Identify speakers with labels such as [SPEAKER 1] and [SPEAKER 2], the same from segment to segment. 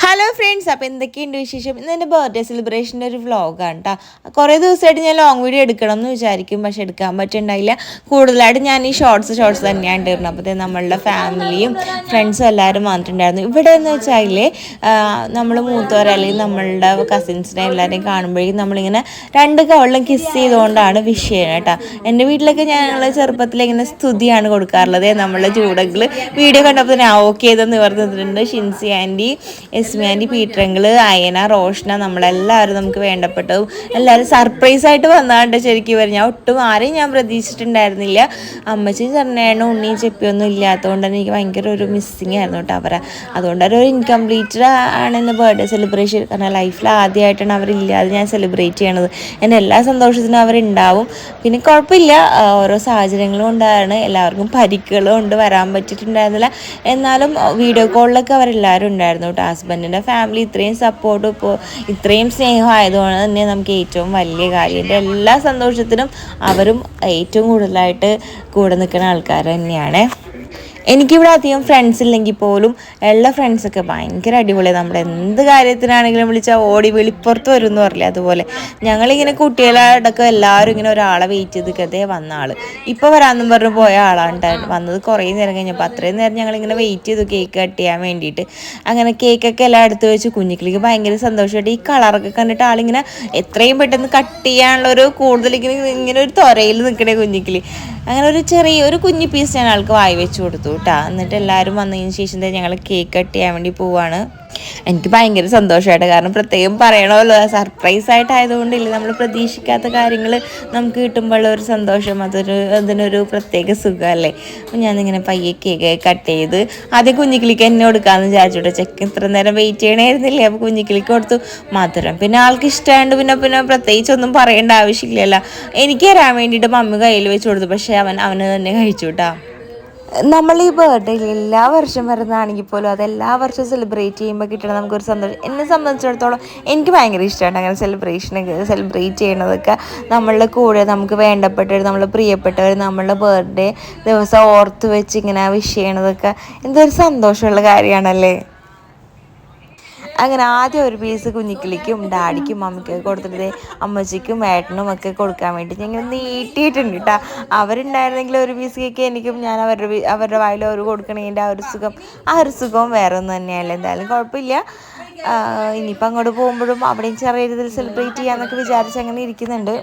[SPEAKER 1] Hello friends, അപ്പോൾ എന്തൊക്കെയുണ്ട് വിശേഷം? ഇന്ന് എൻ്റെ ബർത്ത്ഡേ സെലിബ്രേഷൻ്റെ ഒരു വ്ളോഗാണ് കേട്ടോ. കുറേ ദിവസമായിട്ട് ഞാൻ ലോങ് വീഡിയോ എടുക്കണം എന്ന് വിചാരിക്കും, പക്ഷെ എടുക്കാൻ പറ്റുന്നുണ്ടായില്ല. കൂടുതലായിട്ട് ഞാൻ ഈ ഷോർട്സ് തന്നെയാണ് ഇടുന്നത്. അപ്പോൾ നമ്മളുടെ ഫാമിലിയും ഫ്രണ്ട്സും എല്ലാവരും വന്നിട്ടുണ്ടായിരുന്നു. ഇവിടെ എന്ന് വെച്ചാൽ നമ്മൾ മൂത്തവർ അല്ലെങ്കിൽ നമ്മളുടെ കസിൻസിനെ എല്ലാവരെയും കാണുമ്പോഴേക്കും നമ്മളിങ്ങനെ രണ്ട് കവളിലും കിസ് ചെയ്തുകൊണ്ടാണ് വിഷ് ചെയ്യുന്നത് കേട്ടോ. എൻ്റെ വീട്ടിലൊക്കെ ഞങ്ങൾ ചെറുപ്പത്തിൽ ഇങ്ങനെ സ്തുതിയാണ് കൊടുക്കാറുള്ളത്. നമ്മളുടെ ചൂടകൾ വീഡിയോ കണ്ടപ്പോൾ തന്നെ ഓക്കെ ചെയ്തെന്ന് പറഞ്ഞിട്ടുണ്ട്. Shincy aunty, Esmi aunty, Peter uncle, Ayana, Roshana, നമ്മളെല്ലാവരും നമുക്ക് വേണ്ടപ്പെട്ടതും എല്ലാവരും സർപ്രൈസായിട്ട് വന്നാണ്ട് ശരിക്കും വരും. ഞാൻ ഒട്ടും ആരെയും ഞാൻ പ്രതീക്ഷിച്ചിട്ടുണ്ടായിരുന്നില്ല. അമ്മച്ചിയും ചെറുണ്ണേണ്ണ ഉണ്ണിയും ചെപ്പിയൊന്നും ഇല്ലാത്തതുകൊണ്ട് തന്നെ എനിക്ക് ഭയങ്കര ഒരു മിസ്സിങ് ആയിരുന്നു കേട്ടോ അവരെ. അതുകൊണ്ട് ഒരു ഇൻകംപ്ലീറ്റഡ് ആണ് ഇന്ന് ബർത്ത്ഡേ സെലിബ്രേഷൻ. കാരണം ലൈഫിൽ ആദ്യമായിട്ടാണ് അവരില്ലാതെ ഞാൻ സെലിബ്രേറ്റ് ചെയ്യണത്. എൻ്റെ എല്ലാ സന്തോഷത്തിനും അവരുണ്ടാവും. പിന്നെ കുഴപ്പമില്ല, ഓരോ സാഹചര്യങ്ങളും ഉണ്ടായിരുന്നു. എല്ലാവർക്കും പരിക്കുകളും കൊണ്ട് വരാൻ പറ്റിയിട്ടുണ്ടായിരുന്നില്ല. എന്നാലും വീഡിയോ കോളിലൊക്കെ അവരെല്ലാവരും ഉണ്ടായിരുന്നു കേട്ടോ. ഹസ്ബൻഡിൻ്റെ ഫാമിലി ഇത്രയും സപ്പോർട്ടും ഇപ്പോൾ ഇത്രയും സ്നേഹം ആയതുകൊണ്ട് തന്നെ നമുക്ക് ഏറ്റവും വലിയ കാര്യം. എൻ്റെ എല്ലാ സന്തോഷത്തിനും അവരും ഏറ്റവും കൂടുതലായിട്ട് കൂടെ നിൽക്കുന്ന ആൾക്കാർ തന്നെയാണ്. എനിക്കിവിടെ അധികം ഫ്രണ്ട്സ് ഇല്ലെങ്കിൽ പോലും എല്ലാ ഫ്രണ്ട്സൊക്കെ ഭയങ്കര അടിപൊളിയാണ്. നമ്മുടെ എന്ത് കാര്യത്തിനാണെങ്കിലും വിളിച്ചാൽ ഓടി വെളിപ്പുറത്ത് വരും എന്ന് പറയില്ല, അതുപോലെ ഞങ്ങളിങ്ങനെ കുട്ടികളടക്കം എല്ലാവരും ഇങ്ങനെ ഒരാളെ വെയിറ്റ് ചെയ്ത് നിൽക്കതേ വന്ന ആൾ ഇപ്പോൾ വരാമെന്നും പറഞ്ഞ് പോയ ആളാണ് വന്നത്. കുറേ നേരം കഴിഞ്ഞപ്പോൾ അത്രയും നേരം ഞങ്ങളിങ്ങനെ വെയിറ്റ് ചെയ്തു കേക്ക് കട്ട് ചെയ്യാൻ വേണ്ടിയിട്ട്. അങ്ങനെ കേക്കൊക്കെ എല്ലാം എടുത്ത് വെച്ച് കുഞ്ഞിക്കിളിക്ക് ഭയങ്കര സന്തോഷമായിട്ട് ഈ കളറൊക്കെ കണ്ടിട്ട് ആളിങ്ങനെ എത്രയും പെട്ടെന്ന് കട്ട് ചെയ്യാനുള്ളൊരു കൂടുതൽ ഇങ്ങനെ ഒരു തൊരയിൽ നിൽക്കണേ കുഞ്ഞിക്കിളി. അങ്ങനെ ഒരു കുഞ്ഞി പീസ് ഞാൻ ആൾക്ക് വായി വെച്ച് കൊടുത്തു കേട്ടോ. എന്നിട്ട് എല്ലാവരും വന്നതിന് ശേഷം ഞങ്ങൾ കേക്ക് കട്ട് ചെയ്യാൻ വേണ്ടി പോവാണ്. എനിക്ക് ഭയങ്കര സന്തോഷമായിട്ട്, കാരണം പ്രത്യേകം പറയണമല്ലോ, സർപ്രൈസായിട്ടായതുകൊണ്ടില്ല, നമ്മൾ പ്രതീക്ഷിക്കാത്ത കാര്യങ്ങൾ നമുക്ക് കിട്ടുമ്പോഴുള്ള ഒരു സന്തോഷം അതിനൊരു പ്രത്യേക സുഖമല്ലേ. അപ്പം ഞാനിങ്ങനെ പയ്യെ കേക്ക് കട്ട് ചെയ്ത് ആദ്യം കുഞ്ഞിക്കിളിക്ക് എന്നെ കൊടുക്കാമെന്ന് വിചാരിച്ചോട്ടെ. ചെക്ക് ഇത്ര നേരം വെയിറ്റ് ചെയ്യണമായിരുന്നില്ലേ. അപ്പോൾ കുഞ്ഞിക്കിളിക്ക് കൊടുത്തു മധുരം. പിന്നെ ആൾക്ക് ഇഷ്ടമായത് പിന്നെ പ്രത്യേകിച്ചൊന്നും പറയേണ്ട ആവശ്യമില്ലല്ലോ. എനിക്ക് തരാൻ വേണ്ടിയിട്ട് മമ്മി കയ്യിൽ വെച്ച് കൊടുത്തു, പക്ഷേ അവന് തന്നെ കഴിച്ചു കേട്ടോ. നമ്മൾ ഈ ബർത്ത്ഡേയിൽ എല്ലാ വർഷം വരുന്നതാണെങ്കിൽ പോലും അത് എല്ലാ വർഷവും സെലിബ്രേറ്റ് ചെയ്യുമ്പോൾ കിട്ടണം നമുക്കൊരു സന്തോഷം. എന്നെ സംബന്ധിച്ചിടത്തോളം എനിക്ക് ഭയങ്കര ഇഷ്ടമാണ് അങ്ങനെ സെലിബ്രേറ്റ് ചെയ്യണതൊക്കെ. നമ്മളുടെ കൂടെ നമുക്ക് വേണ്ടപ്പെട്ടവർ, നമ്മൾ പ്രിയപ്പെട്ടവർ നമ്മളുടെ ബർത്ത്ഡേ ദിവസം ഓർത്ത് വെച്ച് ഇങ്ങനെ വിഷ് ചെയ്യണതൊക്കെ എന്തൊരു സന്തോഷമുള്ള കാര്യമാണല്ലേ. അങ്ങനെ ആദ്യം ഒരു പീസ് കുഞ്ഞിക്കിളിക്കും ഡാഡിക്കും മമ്മിക്കൊക്കെ കൊടുത്തിട്ട് അമ്മച്ചിക്കും ഏട്ടനും ഒക്കെ കൊടുക്കാൻ വേണ്ടി ഞാൻ ഇങ്ങനെ നീട്ടിയിട്ടുണ്ട് കേട്ടോ. അവരുണ്ടായിരുന്നെങ്കിൽ ഒരു പീസ് കേക്ക് എനിക്കും ഞാൻ അവരുടെ വായിൽ ഒരു കൊടുക്കണേൻ്റെ ആ ഒരു സുഖവും വേറെ ഒന്നും തന്നെയല്ല. എന്തായാലും കുഴപ്പമില്ല. ഇനിയിപ്പോൾ അങ്ങോട്ട് പോകുമ്പോഴും അവിടെയും ചെറിയ രീതിയിൽ സെലിബ്രേറ്റ് ചെയ്യാമെന്നൊക്കെ വിചാരിച്ച് അങ്ങനെ ഇരിക്കുന്നുണ്ട്.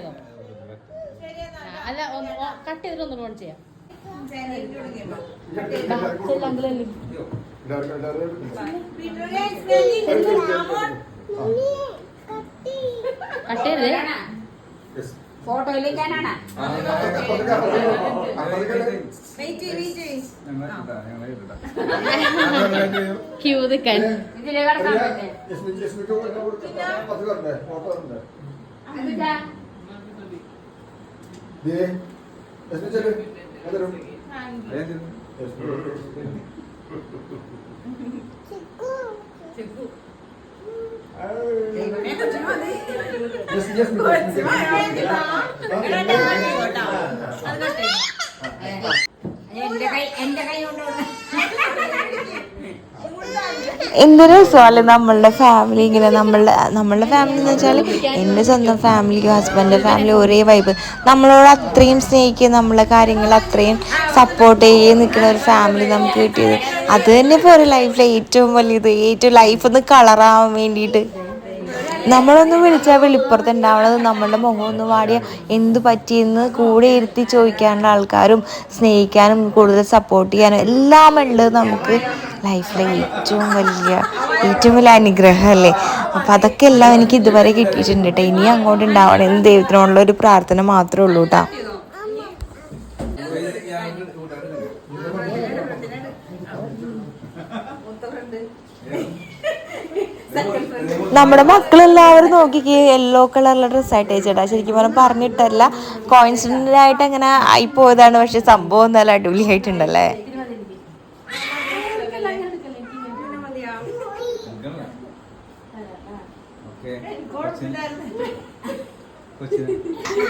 [SPEAKER 2] ഫോട്ടോയിലേക്കാനാണ് ക്യൂ നിൽക്കാൻ
[SPEAKER 1] എന്തൊരു രസമല്ലേ നമ്മളുടെ ഫാമിലി ഇങ്ങനെ. നമ്മളുടെ ഫാമിലി എന്ന് വെച്ചാൽ എൻ്റെ സ്വന്തം ഫാമിലിക്കും ഹസ്ബൻഡിൻ്റെ ഫാമിലി ഒരേ വൈബ്. നമ്മളോട് അത്രയും സ്നേഹിക്കുക, നമ്മളെ കാര്യങ്ങൾ അത്രയും സപ്പോർട്ട് ചെയ്ത് നിൽക്കുന്ന ഒരു ഫാമിലി നമുക്ക് കിട്ടിയത് അത് തന്നെ ഇപ്പോൾ ഒരു ലൈഫിലെ ഏറ്റവും വലിയത്. ഏറ്റവും ലൈഫ് ഒന്ന് കളറാവാൻ വേണ്ടിയിട്ട് നമ്മളൊന്ന് വിളിച്ചാൽ വെളിപ്പുറത്ത് ഉണ്ടാവണത് നമ്മളുടെ മുഖം ഒന്ന് വാടിയ എന്ത് പറ്റിയെന്ന് കൂടെ ഇരുത്തി ചോദിക്കാനുള്ള ആൾക്കാരും സ്നേഹിക്കാനും കൂടുതൽ സപ്പോർട്ട് ചെയ്യാനും എല്ലാം ഉള്ളത് നമുക്ക് ലൈഫിലെ ഏറ്റവും വലിയ അനുഗ്രഹമല്ലേ. അപ്പം അതൊക്കെ എല്ലാം എനിക്ക് ഇതുവരെ കിട്ടിയിട്ടുണ്ട് കേട്ടോ. ഇനി അങ്ങോട്ട് ഉണ്ടാവണം എന്ന് ദൈവത്തിനോടുള്ള ഒരു പ്രാർത്ഥന മാത്രമേ ഉള്ളൂ കേട്ടോ. നമ്മുടെ മക്കളെല്ലാവരും നോക്കിക്കേ യെല്ലോ കളറിലെ ഡ്രസ്സായിട്ട് അയച്ചേട്ടാ. ശരിക്കും പറഞ്ഞിട്ടല്ല, കോയിൻസിഡൻ്റ് ആയിട്ട് അങ്ങനെ ആയിപ്പോയതാണ്. പക്ഷെ സംഭവം നല്ല അടിപൊളിയായിട്ടുണ്ടല്ലേ.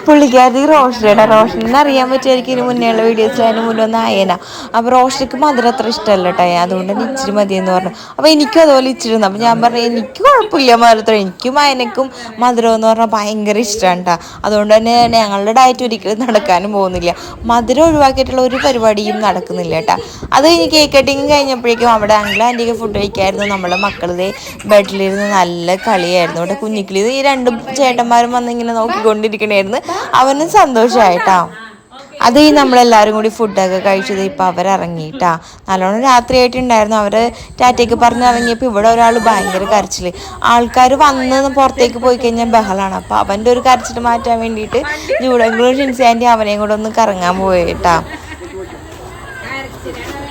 [SPEAKER 1] പുള്ളിക്കാരി റോഷനെ അറിയാൻ പറ്റുമായിരിക്കും ഇതിന് മുന്നേയുള്ള വീഡിയോസിൽ അതിന് മുന്നേ ഒന്ന് ആയേന. അപ്പോൾ റോഷയ്ക്ക് മധുരം അത്ര ഇഷ്ടമല്ല കേട്ടോ, അതുകൊണ്ട് തന്നെ ഇച്ചിരി മതിയെന്ന് പറഞ്ഞു. അപ്പോൾ എനിക്കും അതുപോലെ ഇച്ചിരി തന്നു. അപ്പോൾ ഞാൻ പറഞ്ഞു എനിക്ക് കുഴപ്പമില്ല മധുരത്തോടെ, എനിക്കും അയനക്കും മധുരം എന്ന് പറഞ്ഞാൽ ഭയങ്കര ഇഷ്ടമാണ് കേട്ടോ. അതുകൊണ്ട് തന്നെ ഞങ്ങളുടെ ഡയറ്റ് ഒരിക്കലും നടക്കാനും പോകുന്നില്ല, മധുരം ഒഴിവാക്കിയിട്ടുള്ള ഒരു പരിപാടിയും നടക്കുന്നില്ല കേട്ടോ. അത് കഴിഞ്ഞ് കേക്ക് കട്ടിങ് കഴിഞ്ഞപ്പോഴേക്കും അവിടെ അങ്കിൾ ആൻറ്റിക്ക് ഫുഡ് കഴിക്കായിരുന്നു. നമ്മുടെ മക്കളുടെ ബെഡിലിരുന്ന് നല്ല കളിയായിരുന്നു. ഇവിടെ കുഞ്ഞിക്കിളി ഈ രണ്ടും ചേട്ടന്മാരും വന്ന് ഇങ്ങനെ നോക്കിക്കൊണ്ടിരിക്കണായിരുന്നു. അവനും സന്തോഷമായിട്ടാ. അത് ഈ നമ്മളെല്ലാവരും കൂടി ഫുഡൊക്കെ കഴിച്ചത് ഇപ്പം അവരിറങ്ങിയിട്ടാ. നല്ലോണം രാത്രിയായിട്ടുണ്ടായിരുന്നു. അവർ ടാറ്റയ്ക്ക് പറഞ്ഞ് ഇറങ്ങിയപ്പോൾ ഇവിടെ ഒരാൾ ഭയങ്കര കരച്ചിൽ. ആൾക്കാർ വന്ന് പുറത്തേക്ക് പോയി കഴിഞ്ഞാൽ ബഹളമാണ്. അപ്പോൾ അവൻ്റെ ഒരു കരച്ചിൽ മാറ്റാൻ വേണ്ടിയിട്ട് ജൂഡങ്ങളും ഷിൻസി ആൻറ്റി അവനെയും കൂടെ ഒന്ന് കറങ്ങാൻ പോയിട്ടാ.